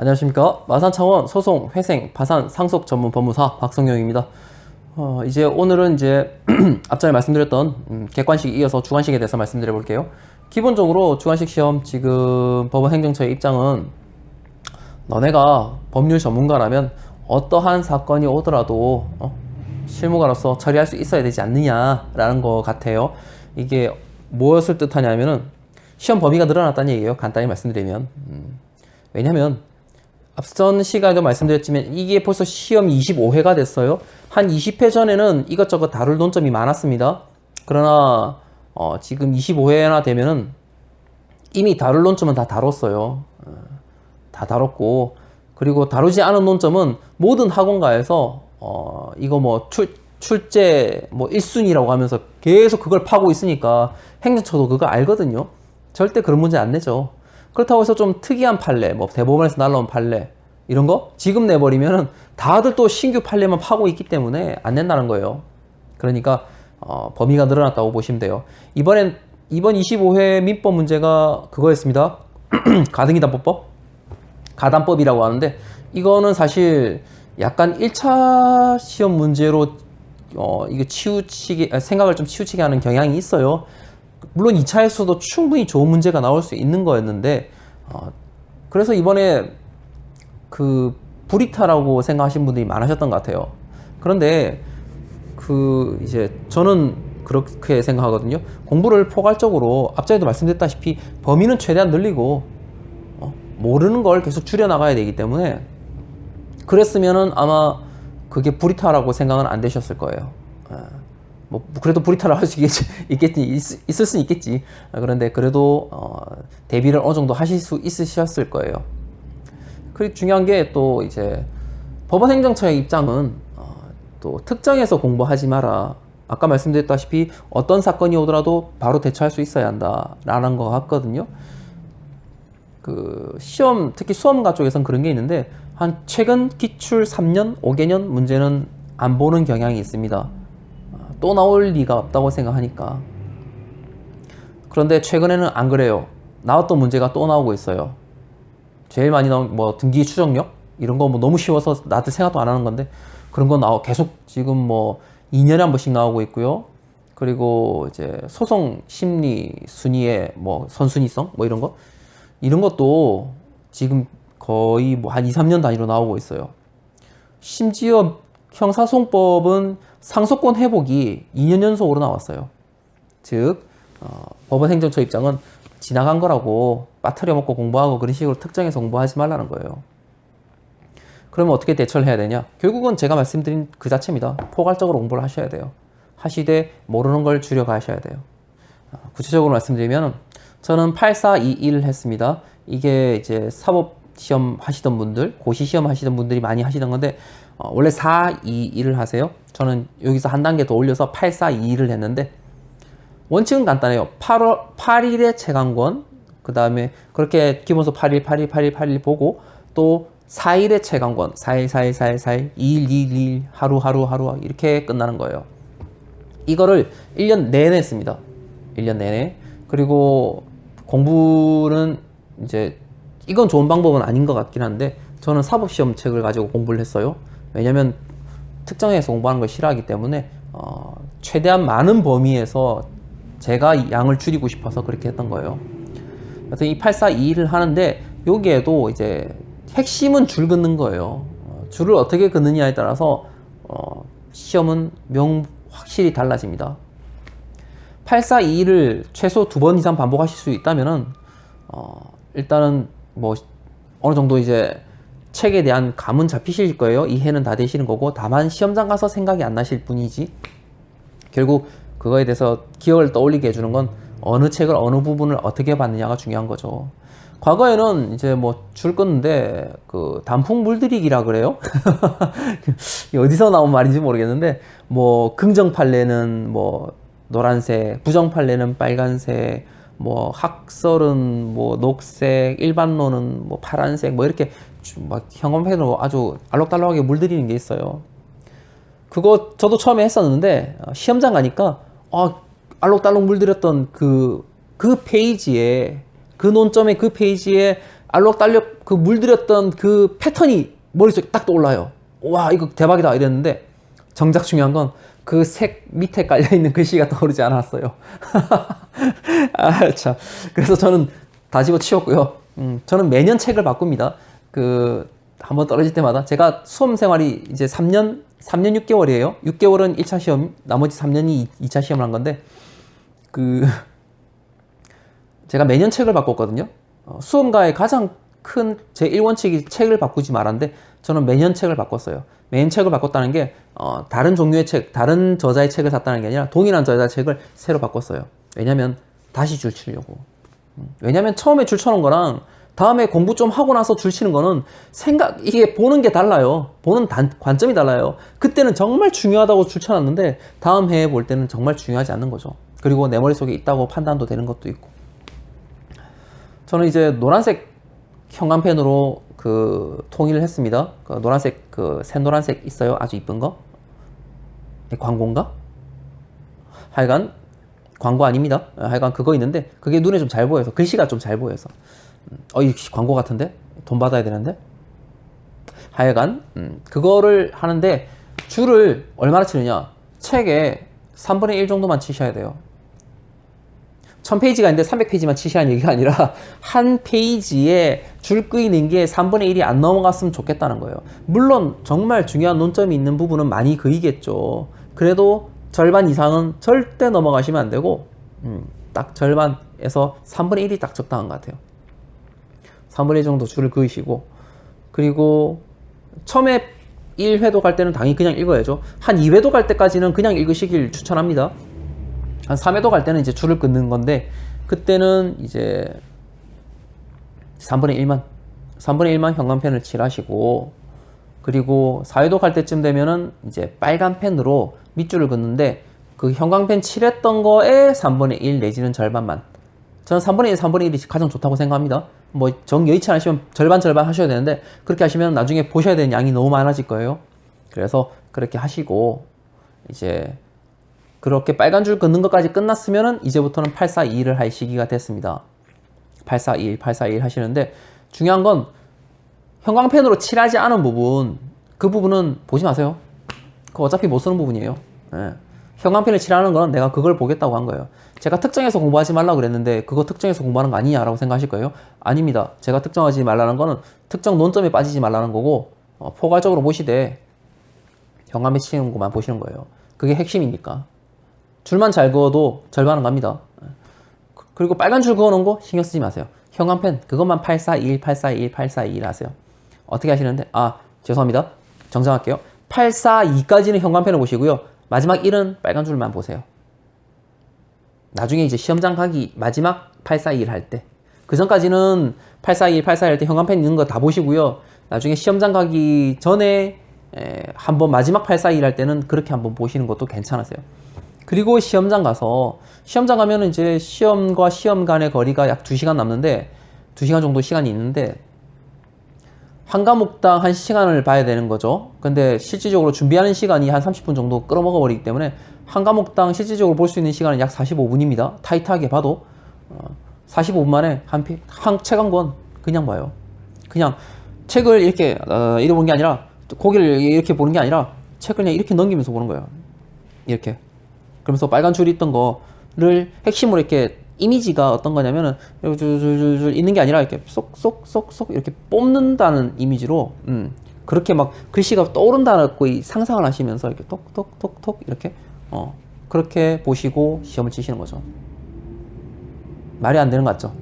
안녕하십니까. 마산창원 소송, 회생, 파산, 상속 전문 법무사 박성용입니다. 이제 오늘은 앞전에 말씀드렸던 객관식 이어서 주관식에 대해서 말씀드려 볼게요. 기본적으로 주관식 시험 지금 법원 행정처의 입장은 너네가 법률 전문가라면 어떠한 사건이 오더라도 실무가로서 처리할 수 있어야 되지 않느냐라는 것 같아요. 이게 무엇을 뜻하냐면은 시험 범위가 늘어났다는 얘기예요. 간단히 말씀드리면 왜냐면 앞선 시간에도 말씀드렸지만 이게 벌써 시험 25회가 됐어요. 한 20회 전에는 이것저것 다룰 논점이 많았습니다. 그러나 지금 25회나 되면은 이미 다룰 논점은 다 다뤘어요. 다 다뤘고, 그리고 다루지 않은 논점은 모든 학원가에서 이거 뭐 출제 뭐 1순위라고 하면서 계속 그걸 파고 있으니까 행정처도 그거 알거든요. 절대 그런 문제 안 내죠. 그렇다고 해서 좀 특이한 판례, 뭐 대법원에서 날라온 판례 이런 거 지금 내버리면은 다들 또 신규 판례만 파고 있기 때문에 안 낸다는 거예요. 그러니까 범위가 늘어났다고 보시면 돼요. 이번 25회 민법 문제가 그거였습니다. 가등기담보법? 가담법이라고 하는데 이거는 사실 약간 1차 시험 문제로 이거 생각을 좀 치우치게 하는 경향이 있어요. 물론 2차에서도 충분히 좋은 문제가 나올 수 있는 거였는데 그래서 이번에 그 불이타라고 생각하시는 분들이 많으셨던 것 같아요. 그런데 이제 저는 그렇게 생각하거든요. 공부를 포괄적으로 앞전에도 말씀드렸다시피 범위는 최대한 늘리고 모르는 걸 계속 줄여나가야 되기 때문에 그랬으면은 아마 그게 불이타라고 생각은 안 되셨을 거예요. 뭐 그래도 불이타를 할 수 있을 수는 있겠지. 그런데 그래도 대비를 어느 정도 하실 수 있으셨을 거예요. 그리고 중요한 게 또 이제 법원 행정처의 입장은 또 특정해서 공부하지 마라. 아까 말씀드렸다시피 어떤 사건이 오더라도 바로 대처할 수 있어야 한다라는 것 같거든요. 그 시험, 특히 수험가 쪽에서는 그런 게 있는데 한 최근 기출 3년, 5개년 문제는 안 보는 경향이 있습니다. 또 나올 리가 없다고 생각하니까. 그런데 최근에는 안 그래요. 나왔던 문제가 또 나오고 있어요. 제일 많이 나온 뭐 등기 추정력 이런 거 뭐 너무 쉬워서 나들 생각도 안 하는 건데 그런 거 계속 지금 뭐 2년에 한 번씩 나오고 있고요. 그리고 이제 소송 심리 순위의 뭐 선순위성 뭐 이런 것도 지금 거의 뭐 한 2, 3년 단위로 나오고 있어요. 심지어 형사소송법은 상속권 회복이 2년 연속으로 나왔어요. 즉 법원 행정처 입장은 지나간 거라고 빠트려 먹고 공부하고 그런 식으로 특정해서 공부하지 말라는 거예요. 그러면 어떻게 대처를 해야 되냐? 결국은 제가 말씀드린 그 자체입니다. 포괄적으로 공부를 하셔야 돼요. 하시되 모르는 걸 줄여 가셔야 돼요. 구체적으로 말씀드리면 저는 8421 했습니다. 이게 이제 사법시험 하시던 분들, 고시시험 하시던 분들이 많이 하시던 건데 원래 421을 하세요. 저는 여기서 한 단계 더 올려서 8421을 했는데 원칙은 간단해요. 8일의 채광권, 그 다음에 그렇게 기본서 8일, 8일, 8일, 8일 보고 또 4일의 채광권, 4일, 4일, 4일, 4일, 2일, 2일, 2일, 하루, 하루, 하루 이렇게 끝나는 거예요. 이거를 1년 내내 했습니다. 1년 내내. 그리고 공부는 이제 이건 좋은 방법은 아닌 것 같긴 한데 저는 사법시험 책을 가지고 공부를 했어요. 왜냐면 특정해서 공부하는 걸 싫어하기 때문에 최대한 많은 범위에서 제가 양을 줄이고 싶어서 그렇게 했던 거예요. 그래서 이 8421을 하는데 여기에도 이제 핵심은 줄 긋는 거예요. 줄을 어떻게 긋느냐에 따라서 시험은 확실히 달라집니다. 8421을 최소 2번 이상 반복하실 수 있다면은 일단은 뭐 어느 정도 이제 책에 대한 감은 잡히실 거예요. 이해는 다 되시는 거고 다만 시험장 가서 생각이 안 나실 뿐이지 결국 그거에 대해서 기억을 떠올리게 해주는 건 어느 책을 어느 부분을 어떻게 봤느냐가 중요한 거죠. 과거에는 이제 뭐 줄 껐는데 그 단풍 물들이기라 그래요. 어디서 나온 말인지 모르겠는데 뭐 긍정 판례는 뭐 노란색, 부정 판례는 빨간색, 뭐 학설은 뭐 녹색, 일반론은 뭐 파란색, 뭐 이렇게 막 형광펜으로 아주 알록달록하게 물들이는 게 있어요. 그거 저도 처음에 했었는데 시험장 가니까 알록달록 물들였던 그 페이지에 그 논점의 그 페이지에 그 물들였던 그 패턴이 머릿속에 딱 떠올라요. 와, 이거 대박이다 이랬는데 정작 중요한 건 그 색 밑에 깔려있는 글씨가 떠오르지 않았어요. 아, 참. 그래서 저는 다 집어치웠고요. 저는 매년 책을 바꿉니다. 한번 떨어질 때마다. 제가 수험 생활이 이제 3년 6개월이에요. 6개월은 1차 시험, 나머지 3년이 2차 시험을 한 건데, 제가 매년 책을 바꿨거든요. 수험가의 가장 큰 제 1원칙이 책을 바꾸지 말았는데, 저는 매년 책을 바꿨어요. 매년 책을 바꿨다는 게, 다른 종류의 책, 다른 저자의 책을 샀다는 게 아니라 동일한 저자의 책을 새로 바꿨어요. 왜냐면 다시 줄 치려고. 왜냐면 처음에 줄 쳐놓은 거랑 다음에 공부 좀 하고 나서 줄 치는 거는 이게 보는 게 달라요. 보는 관점이 달라요. 그때는 정말 중요하다고 줄 쳐놨는데 다음 해에 볼 때는 정말 중요하지 않는 거죠. 그리고 내 머릿속에 있다고 판단도 되는 것도 있고. 저는 이제 노란색 형광펜으로 통일을 했습니다. 노란색, 새노란색 있어요. 아주 이쁜 거. 광고인가? 하여간 광고 아닙니다. 하여간 그거 있는데 그게 눈에 좀 잘 보여서, 글씨가 좀 잘 보여서, 이 광고 같은데? 돈 받아야 되는데? 하여간 그거를 하는데 줄을 얼마나 치느냐? 책에 3분의 1 정도만 치셔야 돼요. 1000페이지가 있는데 300페이지만 치시라는 얘기가 아니라 한 페이지에 줄 끄이는 게 3분의 1이 안 넘어갔으면 좋겠다는 거예요. 물론 정말 중요한 논점이 있는 부분은 많이 그이겠죠. 그래도 절반 이상은 절대 넘어가시면 안 되고, 딱 절반에서 3분의 1이 딱 적당한 것 같아요. 3분의 1 정도 줄을 그으시고, 그리고 처음에 1회도 갈 때는 당연히 그냥 읽어야죠. 한 2회도 갈 때까지는 그냥 읽으시길 추천합니다. 한 3회도 갈 때는 이제 줄을 끊는 건데, 그때는 이제 3분의 1만 형광펜을 칠하시고, 그리고 4회도 갈 때쯤 되면은 이제 빨간 펜으로 밑줄을 긋는데, 그 형광펜 칠했던 거에 3분의 1 내지는 절반만. 저는 3분의 1, 3분의 1이 가장 좋다고 생각합니다. 뭐 정 여의치 않으시면 절반 하셔야 되는데, 그렇게 하시면 나중에 보셔야 되는 양이 너무 많아질 거예요. 그래서 그렇게 하시고, 이제 그렇게 빨간 줄 긋는 것까지 끝났으면은 이제부터는 842를 할 시기가 됐습니다. 841 하시는데, 중요한 건 형광펜으로 칠하지 않은 부분, 그 부분은 보지 마세요. 그거 어차피 못 쓰는 부분이에요. 예. 형광펜을 칠하는 건 내가 그걸 보겠다고 한 거예요. 제가 특정해서 공부하지 말라고 그랬는데 그거 특정해서 공부하는 거 아니냐라고 생각하실 거예요. 아닙니다. 제가 특정하지 말라는 거는 특정 논점에 빠지지 말라는 거고, 포괄적으로 보시되 형광펜 치는 것만 보시는 거예요. 그게 핵심이니까. 줄만 잘 그어도 절반은 갑니다. 그리고 빨간 줄 그어놓은 거 신경 쓰지 마세요. 형광펜 그것만 841 하세요. 어떻게 하시는데, 죄송합니다. 정정할게요. 842까지는 형광펜을 보시고요. 마지막 1은 빨간 줄만 보세요. 나중에 이제 시험장 가기 마지막 841 할 때, 그 전까지는 841 할 때 형광펜 있는 거 다 보시고요. 나중에 시험장 가기 전에 한번 마지막 841 할 때는 그렇게 한번 보시는 것도 괜찮으세요. 그리고 시험장 가면은 이제 시험과 시험 간의 거리가 약 2시간 남는데, 2시간 정도 시간이 있는데, 한 과목당 1시간을 봐야 되는 거죠. 근데 실질적으로 준비하는 시간이 한 30분 정도 끌어먹어 버리기 때문에 한 과목당 실질적으로 볼 수 있는 시간은 약 45분입니다. 타이트하게 봐도 45분 만에 한 책 한 권 그냥 봐요. 그냥 책을 이렇게 보는 게 아니라, 고개를 이렇게 보는 게 아니라 책을 그냥 이렇게 넘기면서 보는 거예요. 이렇게. 그러면서 빨간 줄이 있던 거를 핵심으로 이렇게, 이미지가 어떤 거냐면은 줄줄줄줄 있는 게 아니라 이렇게 쏙쏙쏙쏙 이렇게 뽑는다는 이미지로, 그렇게 막 글씨가 떠오른다고 상상을 하시면서 이렇게 톡톡톡톡 이렇게 그렇게 보시고 시험을 치시는 거죠. 말이 안 되는 것 같죠?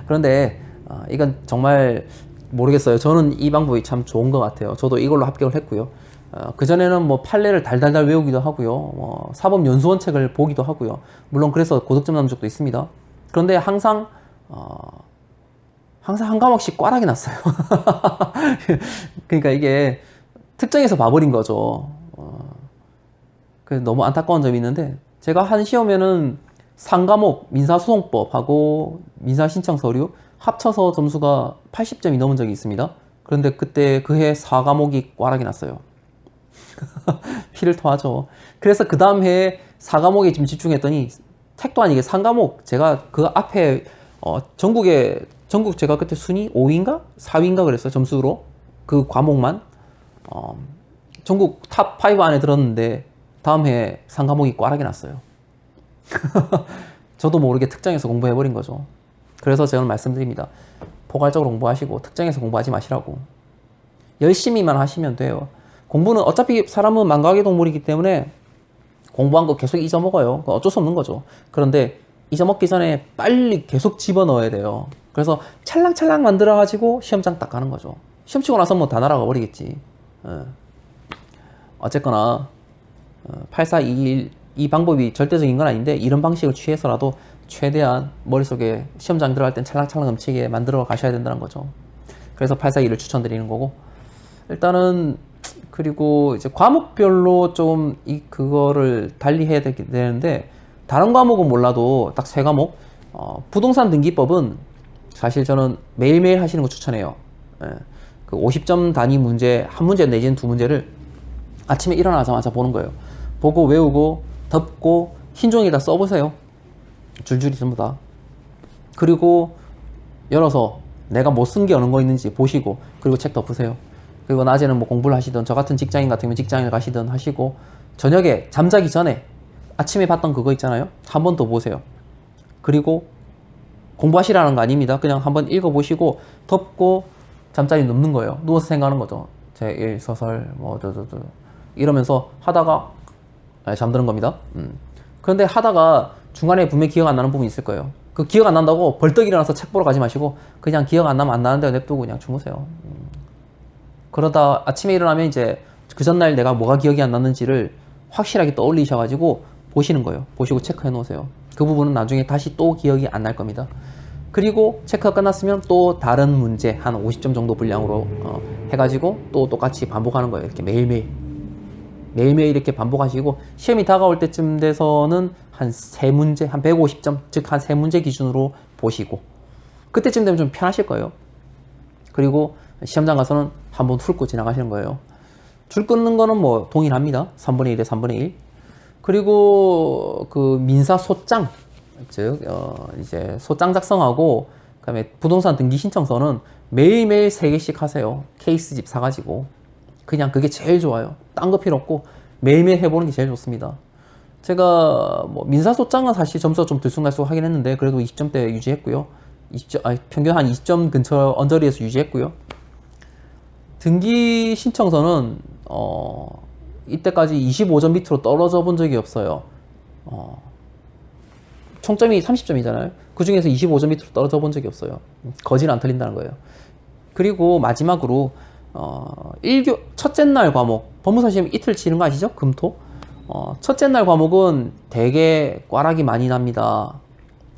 그런데 이건 정말 모르겠어요. 저는 이 방법이 참 좋은 것 같아요. 저도 이걸로 합격을 했고요. 그전에는 뭐 판례를 달달달 외우기도 하고요. 사법연수원 책을 보기도 하고요. 물론 그래서 고득점 남은 적도 있습니다. 그런데 항상 한 과목씩 꽈락이 났어요. 그러니까 이게 특정해서 봐버린 거죠. 그래서 너무 안타까운 점이 있는데, 제가 한 시험에는 3과목 민사소송법하고 민사신청 서류 합쳐서 점수가 80점이 넘은 적이 있습니다. 그런데 그때 그해 4과목이 꽈락이 났어요. 피를 토하죠. 그래서 그 다음 해에 4과목에 좀 집중했더니, 택도 아니게 3과목, 제가 그 앞에 전국에 전국 제가 그때 순위 5위인가? 4위인가 그랬어요. 점수로. 그 과목만. 전국 탑 5 안에 들었는데 다음 해 상과목이 꽈락이 났어요. 저도 모르게 특정해서 공부해버린 거죠. 그래서 저는 말씀드립니다. 포괄적으로 공부하시고 특정해서 공부하지 마시라고. 열심히만 하시면 돼요. 공부는 어차피 사람은 망각의 동물이기 때문에 공부한 거 계속 잊어먹어요. 어쩔 수 없는 거죠. 그런데 잊어먹기 전에 빨리 계속 집어넣어야 돼요. 그래서 찰랑찰랑 만들어가지고 시험장 딱 가는 거죠. 시험 치고 나서 뭐 다 날아가 버리겠지. 어쨌거나 8421 이 방법이 절대적인 건 아닌데 이런 방식을 취해서라도 최대한 머릿속에 시험장 들어갈 땐 찰랑찰랑 넘치게 만들어 가셔야 된다는 거죠. 그래서 841을 추천드리는 거고, 일단은 그리고 이제 과목별로 좀 그거를 달리 해야 되는데, 다른 과목은 몰라도 딱 세 과목, 부동산 등기법은 사실 저는 매일매일 하시는 거 추천해요. 그 50점 단위 문제, 한 문제 내지는 두 문제를 아침에 일어나자마자 보는 거예요. 보고 외우고 덮고 흰 종이에다 써보세요. 줄줄이 전부 다. 그리고 열어서 내가 못 쓴 게 어느 거 있는지 보시고, 그리고 책 덮으세요. 그리고 낮에는 뭐 공부를 하시든, 저 같은 직장인 같으면 직장을 가시든 하시고, 저녁에 잠자기 전에 아침에 봤던 그거 있잖아요. 한 번 더 보세요. 그리고 공부하시라는 거 아닙니다. 그냥 한번 읽어보시고 덮고 잠자리 눕는 거예요. 누워서 생각하는 거죠. 제1 소설 뭐 이러면서 하다가 잠드는 겁니다. 그런데 하다가 중간에 분명히 기억 안 나는 부분이 있을 거예요. 그 기억 안 난다고 벌떡 일어나서 책 보러 가지 마시고 그냥 기억 안 나면 안 나는 대로 냅두고 그냥 주무세요. 그러다 아침에 일어나면 이제 그 전날 내가 뭐가 기억이 안 났는지를 확실하게 떠올리셔가지고 보시는 거예요. 보시고 체크해 놓으세요. 그 부분은 나중에 다시 또 기억이 안 날 겁니다. 그리고 체크가 끝났으면 또 다른 문제 한 50점 정도 분량으로 해가지고 또 똑같이 반복하는 거예요. 이렇게 매일매일 이렇게 반복하시고, 시험이 다가올 때쯤 돼서는 한 3문제, 한 150점, 즉 한 3문제 기준으로 보시고, 그때쯤 되면 좀 편하실 거예요. 그리고 시험장 가서는 한번 훑고 지나가시는 거예요. 줄 끊는 거는 뭐 동일합니다. 3분의 1에 3분의 1. 그리고 그 민사 소장, 즉 이제 소장 작성하고 그다음에 부동산 등기 신청서는 매일매일 3개씩 하세요. 케이스집 사가지고. 그냥 그게 제일 좋아요. 딴 거 필요 없고 매일매일 해보는 게 제일 좋습니다. 제가 뭐 민사 소장은 사실 점수가 좀 들쑥날쑥 하긴 했는데 그래도 20점대 유지했고요. 평균 한 20점 근처 언저리에서 유지했고요. 등기 신청서는 이때까지 25점 밑으로 떨어져 본 적이 없어요. 총점이 30점이잖아요. 그 중에서 25점 밑으로 떨어져 본 적이 없어요. 거진 안 틀린다는 거예요. 그리고 마지막으로 첫째 날 과목, 법무사 시험 이틀 치는 거 아시죠? 금토. 첫째 날 과목은 되게 꽈락이 많이 납니다.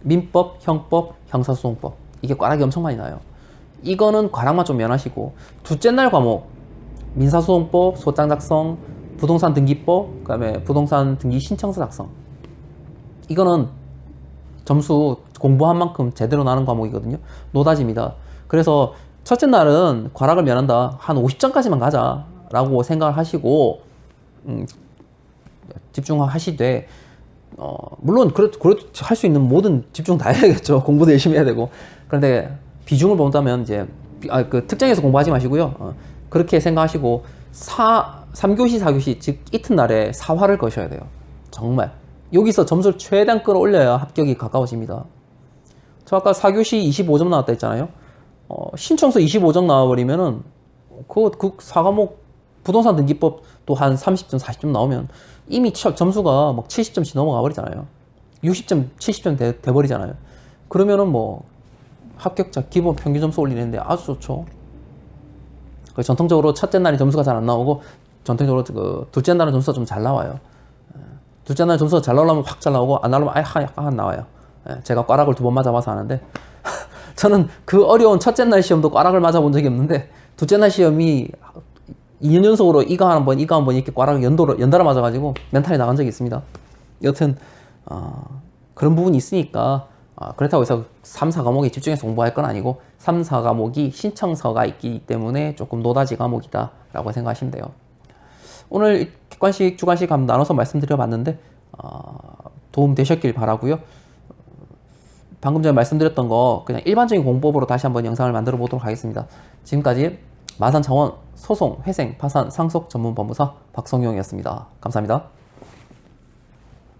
민법, 형법, 형사소송법. 이게 꽈락이 엄청 많이 나요. 이거는 꽈락만 좀 면하시고, 둘째 날 과목, 민사소송법, 소장 작성, 부동산 등기법, 그 다음에 부동산 등기 신청서 작성. 이거는 점수 공부한 만큼 제대로 나는 과목이거든요. 노다지입니다. 그래서 첫째 날은 꽈락을 면한다. 한 50점까지만 가자. 라고 생각을 하시고, 집중하시되, 물론, 그래도 할 수 있는 모든 집중 다 해야겠죠. 공부도 열심히 해야 되고. 그런데 비중을 본다면 이제, 그 특정해서 공부하지 마시고요. 그렇게 생각하시고, 3교시, 4교시, 즉, 이튿날에 사활을 거셔야 돼요. 정말. 여기서 점수를 최대한 끌어올려야 합격이 가까워집니다. 저 아까 4교시 25점 나왔다 했잖아요. 신청서 25점 나와버리면은, 그 4과목 부동산 등기법 또 한 30점, 40점 나오면 이미 점수가 막 70점씩 넘어가 버리잖아요. 60점, 70점 돼버리잖아요. 그러면은 뭐, 합격자 기본 평균 점수 올리는데 아주 좋죠. 전통적으로 첫째 날이 점수가 잘 안 나오고, 전통적으로 그 둘째 날은 점수가 좀 잘 나와요. 둘째 날 점수가 잘 나오려면 확 잘 나오고, 안 나오려면 아예 한 나와요. 제가 꽈락을 2번 맞아봐서 아는데, 저는 그 어려운 첫째 날 시험도 꽈락을 맞아본 적이 없는데, 둘째 날 시험이 2년 연속으로 이거 한 번 이렇게 꽈락을 연달아 맞아가지고 멘탈이 나간 적이 있습니다. 여튼, 그런 부분이 있으니까, 그렇다고 해서 3, 4과목에 집중해서 공부할 건 아니고, 3, 4과목이 신청서가 있기 때문에 조금 노다지 과목이다 라고 생각하시면 돼요. 오늘 객관식, 주관식 한번 나눠서 말씀드려 봤는데, 도움 되셨길 바라고요. 방금 전에 말씀드렸던 거 그냥 일반적인 공법으로 다시 한번 영상을 만들어 보도록 하겠습니다. 지금까지 마산 창원 소송, 회생, 파산, 상속 전문 법무사 박성용이었습니다. 감사합니다.